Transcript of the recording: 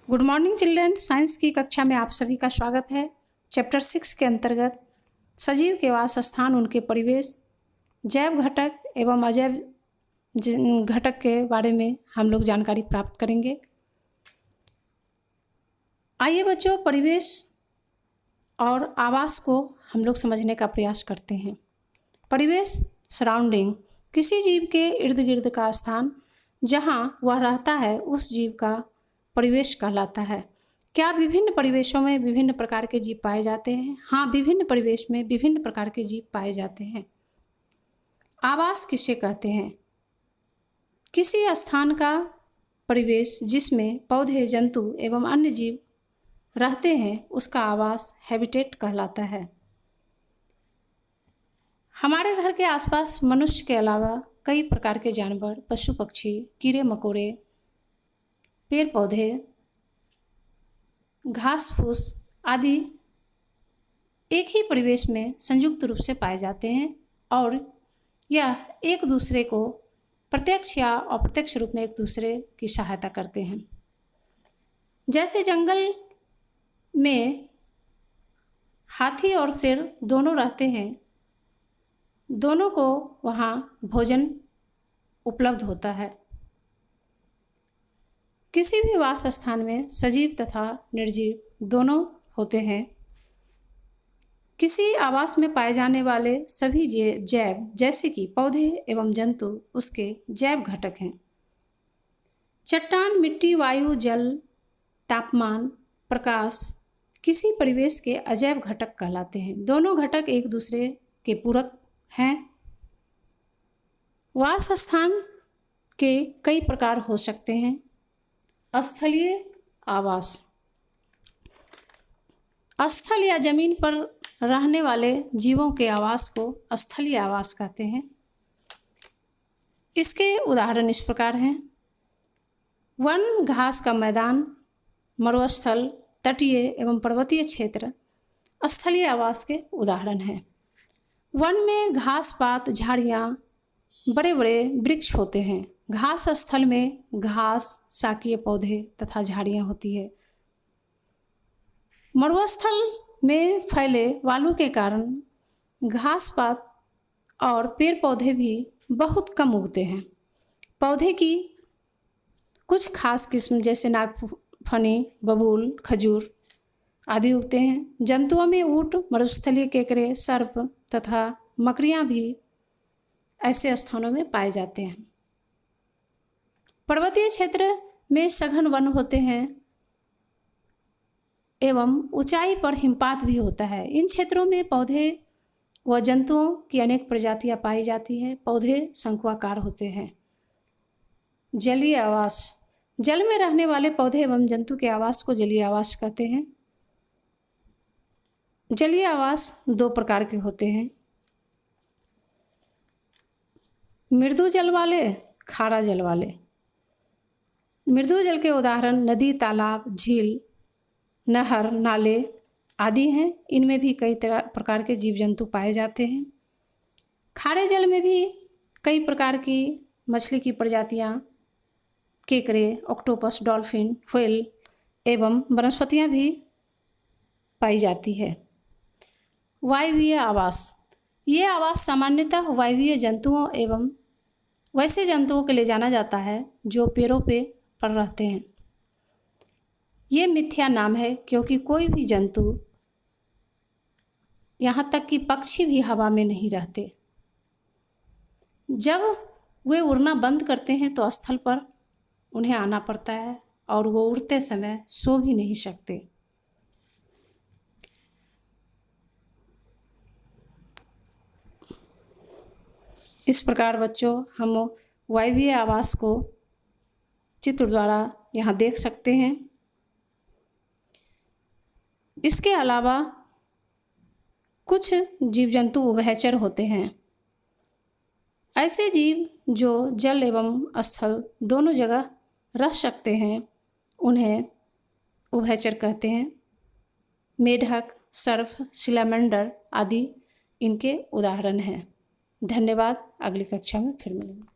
Good morning children. Science की कक्षा में आप सभी का स्वागत है। चैप्टर 6 के अंतर्गत सजीव के वास स्थान, उनके परिवेश, जैव घटक एवं अजैव घटक के बारे में हम लोग जानकारी प्राप्त करेंगे। आइए बच्चों, परिवेश और आवास को हम लोग समझने का प्रयास करते हैं। परिवेश, सराउंडिंग, किसी जीव के इर्द गिर्द का स्थान जहाँ वह रहता है उस जीव का परिवेश कहलाता है। क्या विभिन्न परिवेशों में विभिन्न प्रकार के जीव पाए जाते हैं? हाँ, विभिन्न परिवेश में विभिन्न प्रकार के जीव पाए जाते हैं। आवास किसे कहते हैं? किसी स्थान का परिवेश जिसमें पौधे, जंतु एवं अन्य जीव रहते हैं उसका आवास हैबिटेट कहलाता है। हमारे घर के आसपास मनुष्य के अलावा कई प्रकार के जानवर, पशु पक्षी, कीड़े मकोड़े, पेड़ पौधे, घास फूस आदि एक ही परिवेश में संयुक्त रूप से पाए जाते हैं और यह एक दूसरे को प्रत्यक्ष या अप्रत्यक्ष रूप में एक दूसरे की सहायता करते हैं। जैसे जंगल में हाथी और शेर दोनों रहते हैं, दोनों को वहाँ भोजन उपलब्ध होता है। किसी भी वास स्थान में सजीव तथा निर्जीव दोनों होते हैं। किसी आवास में पाए जाने वाले सभी जैव जैसे कि पौधे एवं जंतु उसके जैव घटक हैं। चट्टान, मिट्टी, वायु, जल, तापमान, प्रकाश किसी परिवेश के अजैव घटक कहलाते हैं। दोनों घटक एक दूसरे के पूरक हैं। वास स्थान के कई प्रकार हो सकते हैं। स्थलीय आवास, स्थल या जमीन पर रहने वाले जीवों के आवास को स्थलीय आवास कहते हैं। इसके उदाहरण इस प्रकार हैं। वन, घास का मैदान, मरुस्थल, तटीय एवं पर्वतीय क्षेत्र स्थलीय आवास के उदाहरण हैं। वन में घास पात, झाड़ियाँ, बड़े बड़े वृक्ष होते हैं। घास स्थल में घास, शाकीय पौधे तथा झाड़ियाँ होती है। मरुस्थल में फैले बालू के कारण घास पात और पेड़ पौधे भी बहुत कम उगते हैं। पौधे की कुछ खास किस्म जैसे नागफनी, बबूल, खजूर आदि उगते हैं। जंतुओं में ऊंट, मरुस्थलीय केकड़े, सर्प तथा मकड़ियाँ भी ऐसे स्थानों में पाए जाते हैं। पर्वतीय क्षेत्र में सघन वन होते हैं एवं ऊंचाई पर हिमपात भी होता है। इन क्षेत्रों में पौधे व जंतुओं की अनेक प्रजातियां पाई जाती हैं। पौधे शंकुआकार होते हैं। जलीय आवास, जल में रहने वाले पौधे एवं जंतु के आवास को जलीय आवास कहते हैं। जलीय आवास दो प्रकार के होते हैं, मृदु जल वाले, खारा जल वाले। मृदु जल के उदाहरण नदी, तालाब, झील, नहर, नाले आदि हैं। इनमें भी कई प्रकार के जीव जंतु पाए जाते हैं। खारे जल में भी कई प्रकार की मछली की प्रजातियां, केकड़े, ऑक्टोपस, डॉल्फिन, व्हेल एवं वनस्पतियां भी पाई जाती है। वायवीय आवास, ये आवास सामान्यतः वायवीय जंतुओं एवं वैसे जंतुओं के लिए जाना जाता है जो पेड़ों पर रहते हैं। ये मिथ्या नाम है क्योंकि कोई भी जंतु, यहाँ तक कि पक्षी भी हवा में नहीं रहते। जब वे उड़ना बंद करते हैं तो स्थल पर उन्हें आना पड़ता है और वो उड़ते समय सो भी नहीं सकते। इस प्रकार बच्चों हम वायवीय आवास को चित्र द्वारा यहाँ देख सकते हैं। इसके अलावा कुछ जीव जंतु उभयचर होते हैं। ऐसे जीव जो जल एवं स्थल दोनों जगह रह सकते हैं उन्हें उभयचर कहते हैं। मेढक, सर्प, सिलामेंडर आदि इनके उदाहरण हैं। धन्यवाद। अगली कक्षा में फिर मिलेंगे।